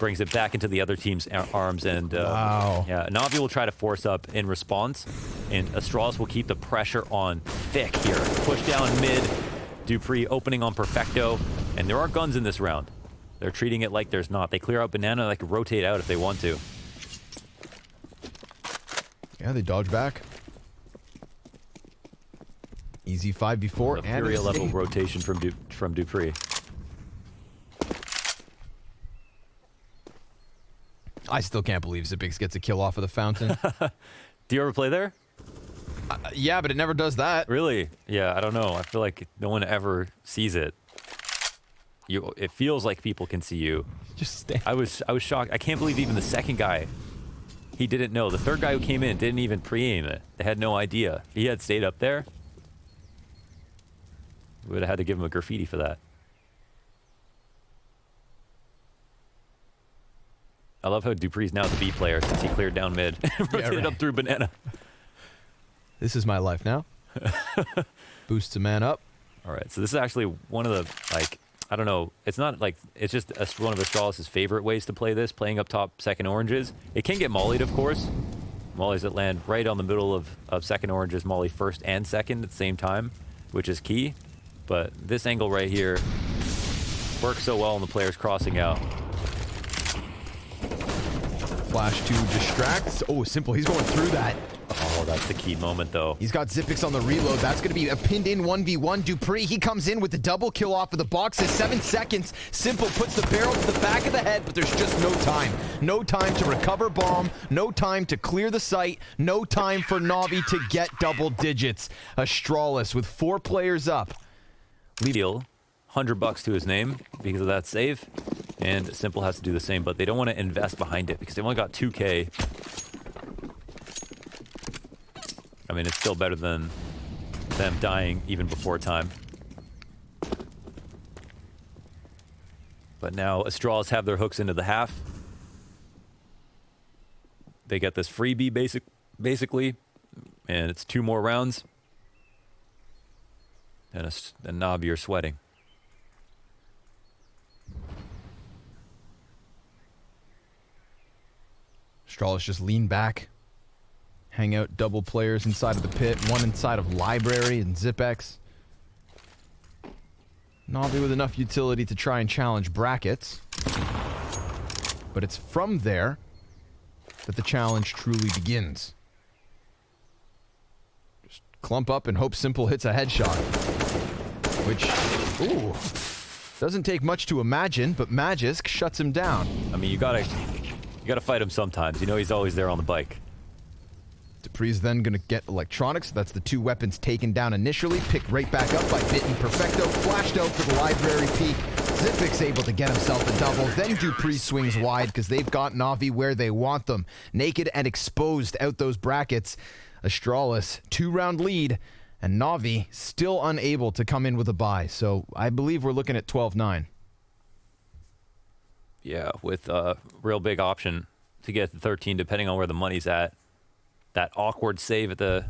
brings it back into the other team's arms, and wow. Yeah, NaVi will try to force up in response, and Astralis will keep the pressure on thick here. Push down mid, Dupree opening on Perfecto, and there are guns in this round. They're treating it like there's not. They clear out Banana, they can rotate out if they want to. Yeah, they dodge back. Easy 5v4 and FURIA level rotation from Dupree. I still can't believe Zipix gets a kill off of the fountain. Do you ever play there? Yeah, but it never does that. Really? Yeah, I don't know. I feel like no one ever sees it. It feels like people can see you. Just stand. I was shocked. I can't believe even the second guy, he didn't know. The third guy who came in didn't even pre-aim it. They had no idea. He had stayed up there. We would have had to give him a graffiti for that. I love how Dupree's now the B player since he cleared down mid. Rotated up through Banana. This is my life now. Boosts a man up. All right, so this is actually one of the, like, I don't know. It's not like it's just one of Astralis' favorite ways to play this, playing up top second oranges. It can get mollied, of course. Mollies that land right on the middle of second oranges, molly first and second at the same time, which is key. But this angle right here works so well when the player's crossing out. Flash to distract. Oh, simple. He's going through that. Oh, that's the key moment, though. He's got Zipix on the reload. That's going to be a pinned in 1v1. Dupree, he comes in with the double kill off of the boxes. 7 seconds. Simple puts the barrel to the back of the head, but there's just no time. No time to recover bomb. No time to clear the site. No time for NaVi to get double digits. Astralis with 4 players up. Deal $100 to his name because of that save, and Simple has to do the same, but they don't want to invest behind it because they only got 2K. I mean, it's still better than them dying even before time. But now Astralis have their hooks into the half. They get this freebie basically, and it's 2 more rounds. And NaVi are sweating. Astralis just lean back. Hang out double players inside of the pit. One inside of library and Zipex. NaVi with enough utility to try and challenge brackets. But it's from there that the challenge truly begins. Just clump up and hope Simple hits a headshot. Which, ooh, doesn't take much to imagine, but Magisk shuts him down. I mean, you gotta fight him sometimes. You know he's always there on the bike. Dupree's then going to get electronics. That's the 2 weapons taken down initially. Picked right back up by Bit and Perfecto. Flashed out for the library peak. Zipix able to get himself a double. Then Dupree swings wide because they've got NaVi where they want them. Naked and exposed out those brackets. Astralis, 2-round lead. And NaVi still unable to come in with a bye. So I believe we're looking at 12-9. Yeah, with a real big option to get to 13 depending on where the money's at. That awkward save at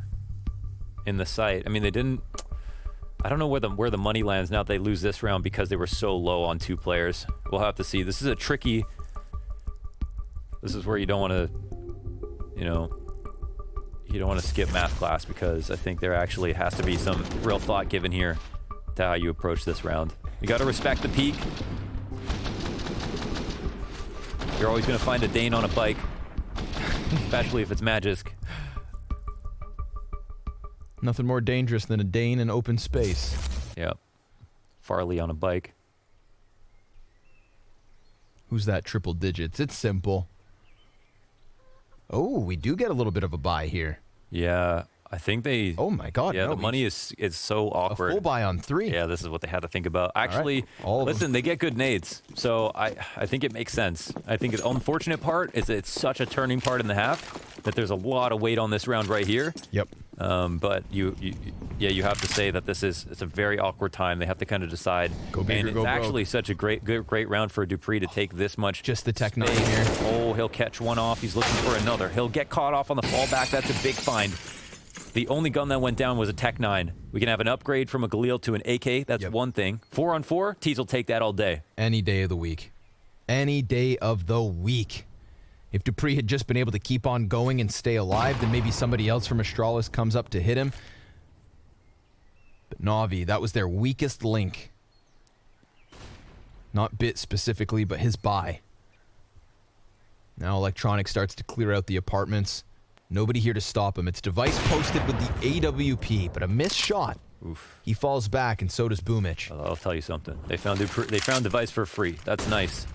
in the site. I mean, they didn't. I don't know where the money lands now that they lose this round because they were so low on 2 players. We'll have to see. This is a tricky. This is where you don't want to, you don't want to skip math class because I think there actually has to be some real thought given here to how you approach this round. You got to respect the peak. You're always going to find a Dane on a bike, especially if it's Magisk. Nothing more dangerous than a Dane in open space. Yep. Farley on a bike. Who's that triple digits? It's Simple. Oh, we do get a little bit of a buy here. Yeah, I think they... Oh my god, yeah, no, the money is so awkward. A full buy on 3. Yeah, this is what they had to think about. Actually, right. Listen, they get good nades, so I think it makes sense. I think the unfortunate part is that it's such a turning part in the half that there's a lot of weight on this round right here. Yep. But you have to say that it's a very awkward time. They have to kind of decide. Go big and or go it's actually broke. such a great round for Dupree to take this much. Just the Tech 9 space. here. Oh, he'll catch one off. He's looking for another. He'll get caught off on the fallback. That's a big find. The only gun that went down was a Tech 9. We can have an upgrade from a Galil to an AK. That's one thing. 4-on-4, Tees will take that all day. Any day of the week. Any day of the week. If Dupree had just been able to keep on going and stay alive, then maybe somebody else from Astralis comes up to hit him. But NaVi, that was their weakest link. Not Bit specifically, but his buy. Now Electronic starts to clear out the apartments. Nobody here to stop him. It's Device posted with the AWP, but a missed shot. Oof. He falls back, and so does Boomich. I'll tell you something. They found Device for free. That's nice.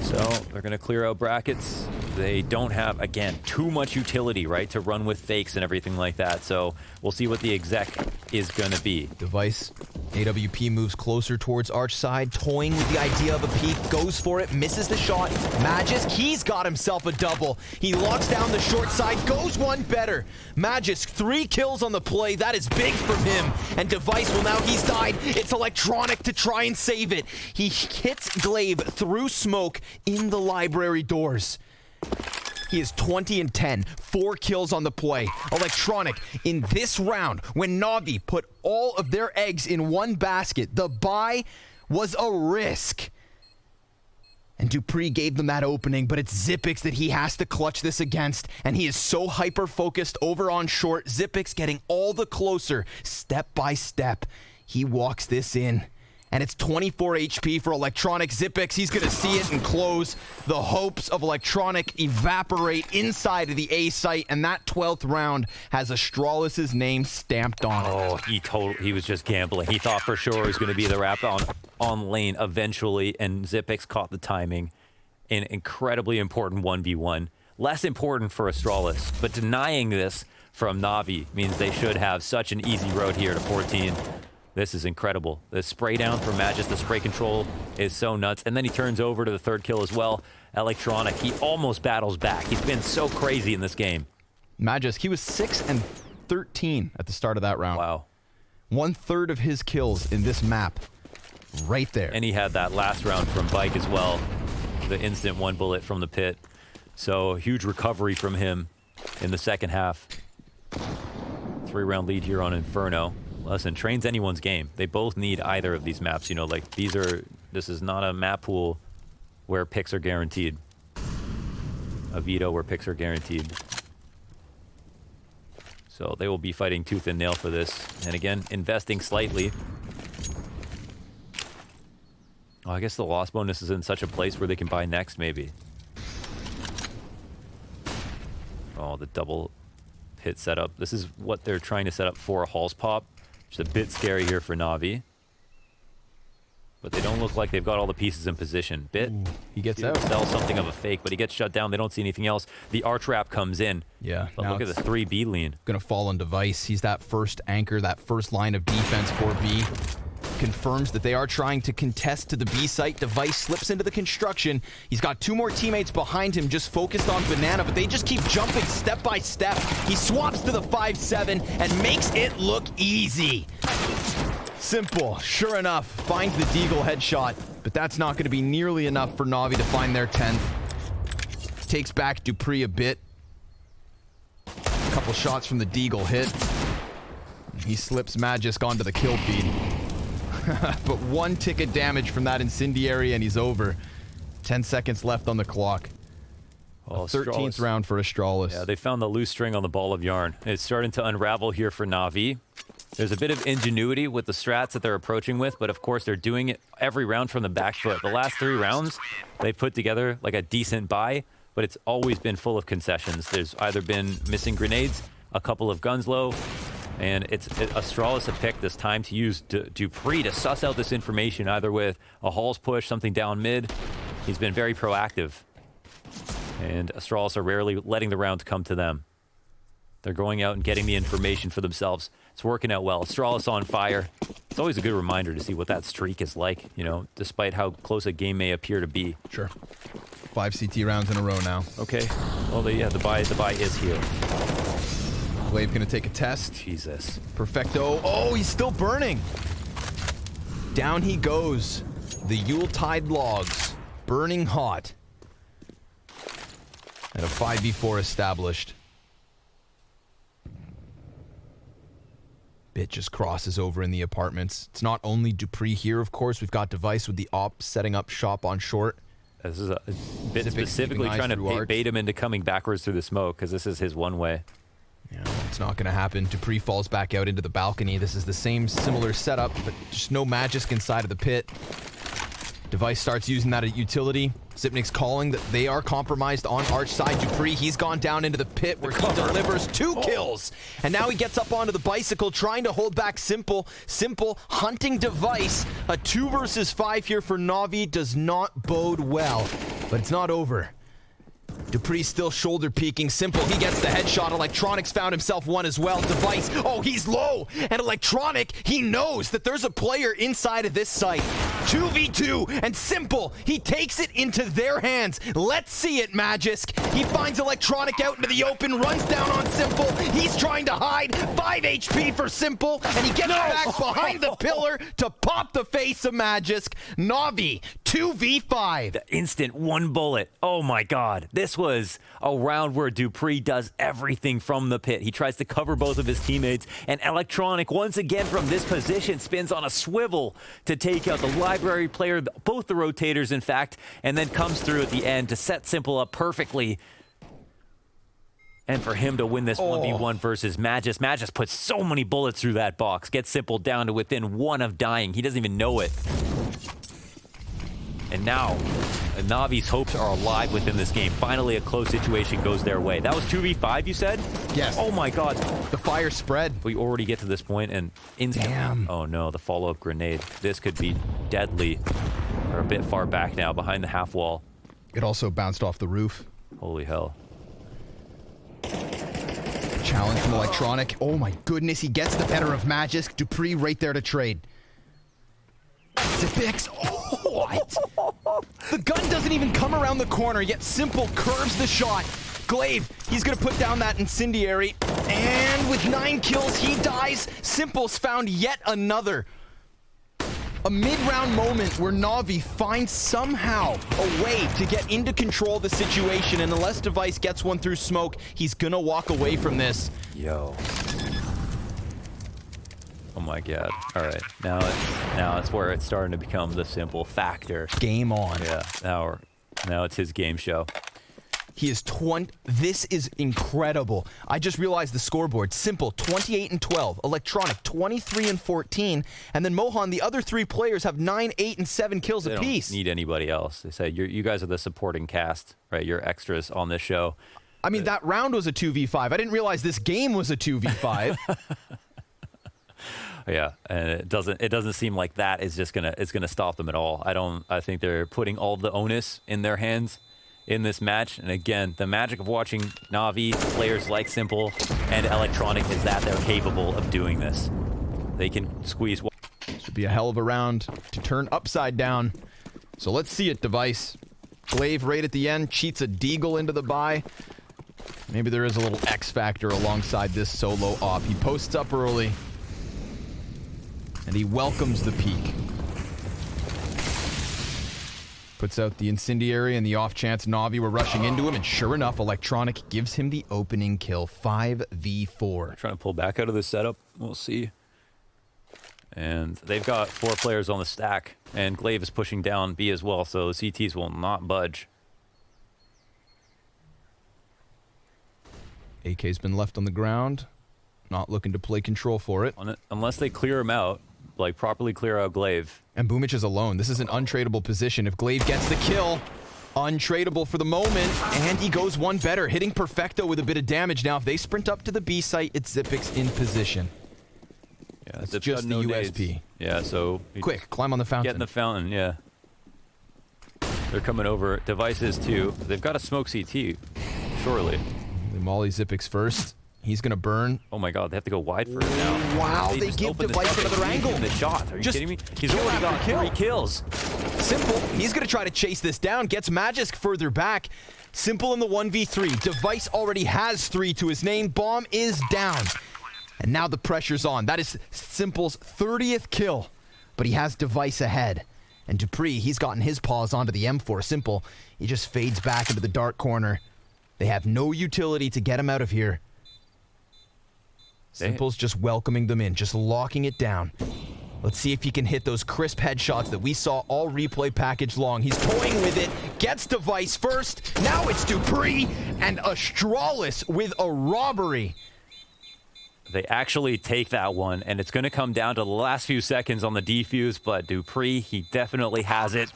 So they're going to clear out brackets. They don't have, again, too much utility, right, to run with fakes and everything like that. So we'll see what the exec is going to be. Device. AWP moves closer towards Arch side, toying with the idea of a peek, goes for it, misses the shot. Magisk, he's got himself a double. He locks down the short side, goes one better. Magisk, 3 kills on the play. That is big from him. And Device, well, now he's died. It's Electronic to try and save it. He hits Glaive through smoke in the library doors. He is 20 and 10, 4 kills on the play. Electronic, in this round, when NaVi put all of their eggs in one basket, the buy was a risk. And dupreeh gave them that opening, but it's Xyp9x that he has to clutch this against, and he is so hyper-focused over on short. Xyp9x getting all the closer, step by step. He walks this in, and it's 24 HP for Electronic. Xyp9x, he's going to see it and close. The hopes of Electronic evaporate inside of the A site, and that 12th round has Astralis' name stamped on it. Oh, he was just gambling. He thought for sure he was going to be the wrap on lane eventually, and Xyp9x caught the timing. An incredibly important 1v1. Less important for Astralis, but denying this from NaVi means they should have such an easy road here to 14. This is incredible. The spray down from Magis, the spray control is so nuts. And then he turns over to the third kill as well. Electronic, he almost battles back. He's been so crazy in this game. Magis, he was 6 and 13 at the start of that round. Wow. 1/3 of his kills in this map. Right there. And he had that last round from Bike as well. The instant 1 bullet from the pit. So huge recovery from him in the second half. 3-round lead here on Inferno. Listen, train's anyone's game. They both need either of these maps, you know, like this is not a map pool where picks are guaranteed. A veto where picks are guaranteed. So they will be fighting tooth and nail for this. And again, investing slightly. Oh, I guess the loss bonus is in such a place where they can buy next, maybe. Oh, the double hit setup. This is what they're trying to set up for a Halls pop. It's a bit scary here for NaVi. But they don't look like they've got all the pieces in position. Bit. Ooh, he gets out. Sell something of a fake, but he gets shut down. They don't see anything else. The arch wrap comes in. Yeah. But look at the 3B lean. Gonna fall on device. He's that first anchor, that first line of defense for B. Confirms that they are trying to contest to the B site. Device slips into the construction. He's got 2 more teammates behind him just focused on Banana, but they just keep jumping step by step. He swaps to the 5-7 and makes it look easy. Simple, sure enough, finds the Deagle headshot, but that's not going to be nearly enough for NaVi to find their 10th. Takes back dupreeh a bit. A couple shots from the Deagle hit. He slips Magisk onto the kill feed. But 1 tick of damage from that incendiary and he's over. 10 seconds left on the clock. Oh, 13th round for Astralis. Yeah, they found the loose string on the ball of yarn. It's starting to unravel here for NaVi. There's a bit of ingenuity with the strats that they're approaching with, but of course they're doing it every round from the back foot. The last 3 rounds, they put together like a decent buy, but it's always been full of concessions. There's either been missing grenades, a couple of guns low, and Astralis have picked this time to use dupreeh to suss out this information, either with a Halls push, something down mid. He's been very proactive. And Astralis are rarely letting the round come to them. They're going out and getting the information for themselves. It's working out well. Astralis on fire. It's always a good reminder to see what that streak is like, you know, despite how close a game may appear to be. Sure. 5 CT rounds in a row now. Okay. Well, the buy is here. Wave gonna take a test. Jesus. Perfecto. Oh, he's still burning. Down he goes. The Yuletide logs. Burning hot. And a 5v4 established. Bit just crosses over in the apartments. It's not only dupreeh here, of course. We've got Device with the op setting up shop on short. This is a bit specifically trying to bait him into coming backwards through the smoke, because this is his one way. Yeah, it's not going to happen. dupreeh falls back out into the balcony. This is the same similar setup, but just no Magisk inside of the pit. Device starts using that at utility. Xyp9x calling that they are compromised on arch side. dupreeh, he's gone down into the pit where he delivers 2 kills. And now he gets up onto the bicycle trying to hold back Simple. Simple hunting Device. A 2 versus 5 here for NaVi does not bode well. But it's not over. dupreeh still shoulder peeking. Simple, he gets the headshot. Electronics found himself 1 as well. Device, oh, he's low. And Electronic, he knows that there's a player inside of this site. 2v2, and Simple, he takes it into their hands. Let's see it, Magisk. He finds Electronic out into the open, runs down on Simple. He's trying to hide. 5 HP for Simple, and he gets back behind the pillar to pop the face of Magisk. NaVi, 2 2v5. The instant one bullet. Oh my God. This was a round where dupreeh does everything from the pit. He tries to cover both of his teammates, and Electronic, once again from this position, spins on a swivel to take out the library player, both the rotators, in fact, and then comes through at the end to set Simple up perfectly. And for him to win this 1v1 versus Magus. Magus puts so many bullets through that box, gets Simple down to within one of dying. He doesn't even know it. And now, NaVi's hopes are alive within this game. Finally, a close situation goes their way. That was 2v5, you said? Yes. Oh my God. The fire spread. We already get to this point and instantly. Damn. Oh no, the follow-up grenade. This could be deadly. We're a bit far back now, behind the half wall. It also bounced off the roof. Holy hell. Challenge from Electronic. Oh my goodness, he gets the better of Magus. dupreeh right there to trade. Zipix. Oh, what? The gun doesn't even come around the corner, yet Simple curves the shot. Glaive, he's going to put down that incendiary. And with 9 kills, he dies. Simple's found yet another. A mid-round moment where NaVi finds somehow a way to get into control of the situation, and unless Device gets one through smoke, he's gonna walk away from this. Yo. Oh my God. All right. Now it's where it's starting to become the Simple factor. Game on. Yeah. Now it's his game show. He is 20. This is incredible. I just realized the scoreboard. Simple, 28 and 12. Electronic, 23 and 14. And then Mohan, the other 3 players have 9, 8, and 7 kills apiece. Don't need anybody else. They say you guys are the supporting cast, right? You're extras on this show. I mean, that round was a 2v5. I didn't realize this game was a 2v5. Yeah, and it doesn't seem like that is just gonna stop them at all. I think they're putting all of the onus in their hands in this match. And again, the magic of watching NaVi, players like Simple and Electronic, is that they're capable of doing this. They can squeeze. This would be a hell of a round to turn upside down. So let's see it, Device. Glaive right at the end, cheats a deagle into the buy. Maybe there is a little X factor alongside this solo op. He posts up early, and he welcomes the peak. Puts out the incendiary and the off chance NaVi were rushing into him, and sure enough, Electronic gives him the opening kill. 5v4. Trying to pull back out of this setup. We'll see. And they've got 4 players on the stack, and Glaive is pushing down B as well, so the CTs will not budge. AK's been left on the ground, not looking to play control for it. Unless they clear him out, like properly clear out Glaive. And Boomich is alone. This is an untradeable position. If Glaive gets the kill, untradeable for the moment, and he goes one better, hitting Perfecto with a bit of damage. Now, if they sprint up to the B site, it's Zipix in position. Yeah, it's just the USP. Nades. Yeah, so quick, climb on the fountain. Get in the fountain, yeah. They're coming over. Devices too. They've got a smoke CT, surely. They molly Zipix first. He's gonna burn. Oh my God, they have to go wide for it now. Wow, they give Device another angle. The shot. Are you kidding me? He's already got 3 kills. Simple. He's gonna try to chase this down. Gets Magisk further back. Simple in the 1v3. Device already has 3 to his name. Bomb is down. And now the pressure's on. That is Simple's 30th kill. But he has Device ahead. And dupreeh, he's gotten his paws onto the M4. Simple, he just fades back into the dark corner. They have no utility to get him out of here. Simple's just welcoming them in, just locking it down. Let's see if he can hit those crisp headshots that we saw all replay package long. He's toying with it, gets Device first. Now it's dupreeh and Astralis with a robbery. They actually take that one, and it's going to come down to the last few seconds on the defuse, but dupreeh, he definitely has it.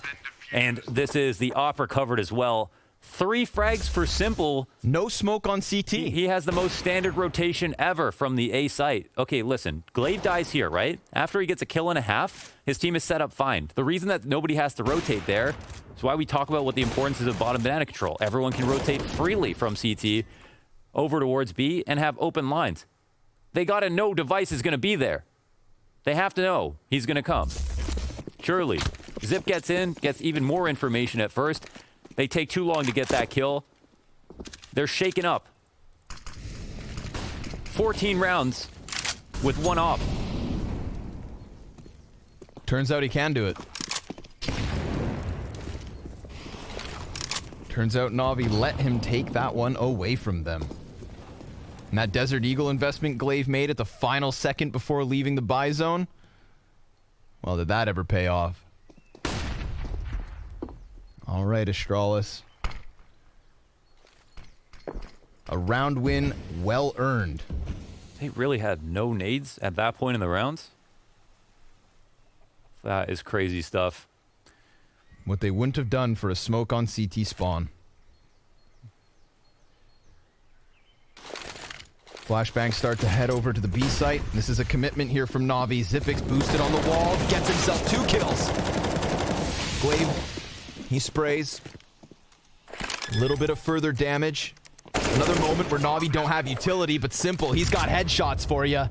And this is the op recovered as well. 3 frags for Simple. No smoke on CT. He has the most standard rotation ever from the A site. Okay, listen, Glaive dies here, right? After he gets a kill and a half, his team is set up fine. The reason that nobody has to rotate there is why we talk about what the importance is of bottom banana control. Everyone can rotate freely from CT over towards B and have open lines. They got to know Device is going to be there. They have to know he's going to come. Surely. Zip gets in, gets even more information at first. They take too long to get that kill. They're shaken up. 14 rounds with 1 op. Turns out he can do it. Turns out NaVi let him take that one away from them. And that Desert Eagle investment Glaive made at the final second before leaving the buy zone, well, did that ever pay off? All right, Astralis. A round win, well earned. They really had no nades at that point in the rounds. That is crazy stuff. What they wouldn't have done for a smoke on CT spawn. Flashbangs start to head over to the B site. This is a commitment here from NaVi. Zipix boosted on the wall, gets himself 2 kills. Glaive, he sprays. A little bit of further damage. Another moment where NaVi don't have utility, but Simple, he's got headshots for you.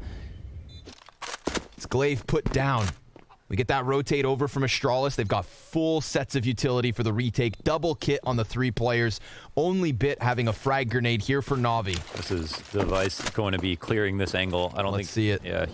It's Glaive put down. We get that rotate over from Astralis. They've got full sets of utility for the retake. Double kit on the 3 players. Only Bit having a frag grenade here for NaVi. This is Device going to be clearing this angle. I don't Let's think... see it. Yeah,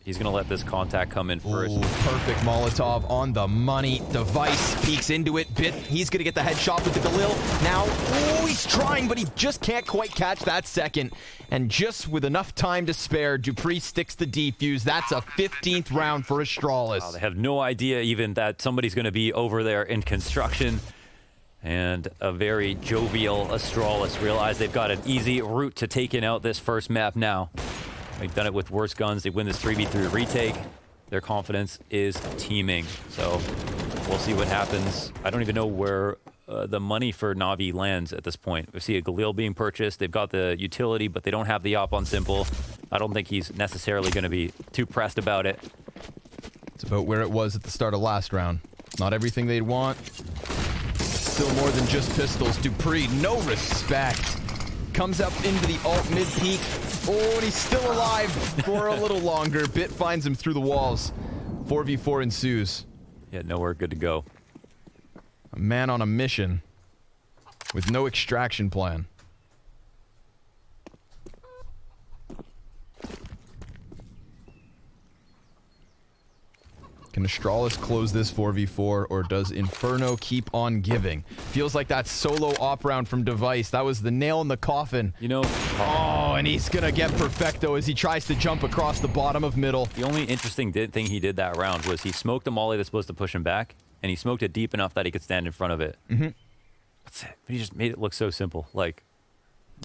he's going to let this contact come in first. Ooh, perfect Molotov on the money. Device peeks into it. Bit, he's going to get the headshot with the Galil. Now, ooh, he's trying, but he just can't quite catch that second. And just with enough time to spare, Dupree sticks the defuse. That's a 15th round for Astralis. Wow, they have no idea even that somebody's going to be over there in construction. And a very jovial Astralis realize they've got an easy route to taking out this first map now. They've done it with worse guns. They win this 3v3 retake. Their confidence is teeming. So we'll see what happens. I don't even know where the money for NaVi lands at this point. We see a Galil being purchased. They've got the utility, but they don't have the op on Simple. I don't think he's necessarily going to be too pressed about it. It's about where it was at the start of last round. Not everything they'd want. Still more than just pistols. Dupree, no respect. Comes up into the alt mid-peak. Oh, and he's still alive for a little longer. Bit finds him through the walls. 4v4 ensues. Yeah, nowhere good to go. A man on a mission with no extraction plan. Can Astralis close this 4v4, or does Inferno keep on giving? Feels like that solo op round from Device. That was the nail in the coffin. You know... Oh, and he's gonna get perfecto as he tries to jump across the bottom of middle. The only interesting thing he did that round was he smoked a molly that's supposed to push him back, and he smoked it deep enough that he could stand in front of it. Mm-hmm. That's it. But he just made it look so simple. Like...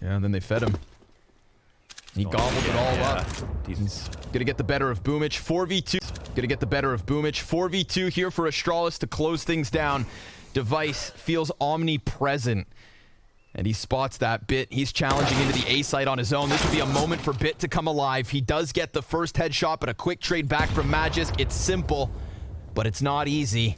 Yeah, and then they fed him. He gobbled it all up. He's gonna get the better of Boomich. 4v2. Gonna get the better of Boomich. 4v2 here for Astralis to close things down. Device feels omnipresent. And he spots that. Bit, he's challenging into the A site on his own. This would be a moment for Bit to come alive. He does get the first headshot, but a quick trade back from Magisk. It's simple, but it's not easy.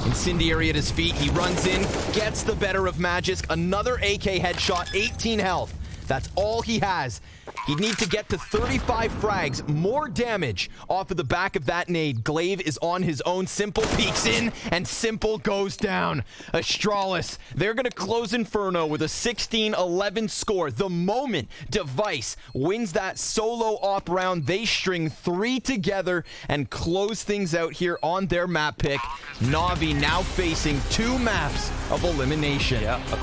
Incendiary at his feet. He runs in, gets the better of Magisk. Another AK headshot, 18 health. That's all he has. He'd need to get to 35 frags, more damage off of the back of that nade. Glaive is on his own. Simple peeks in, and Simple goes down. Astralis, they're going to close Inferno with a 16-11 score. The moment Device wins that solo op round, they string 3 together and close things out here on their map pick. NaVi now facing 2 maps of elimination. yeah, a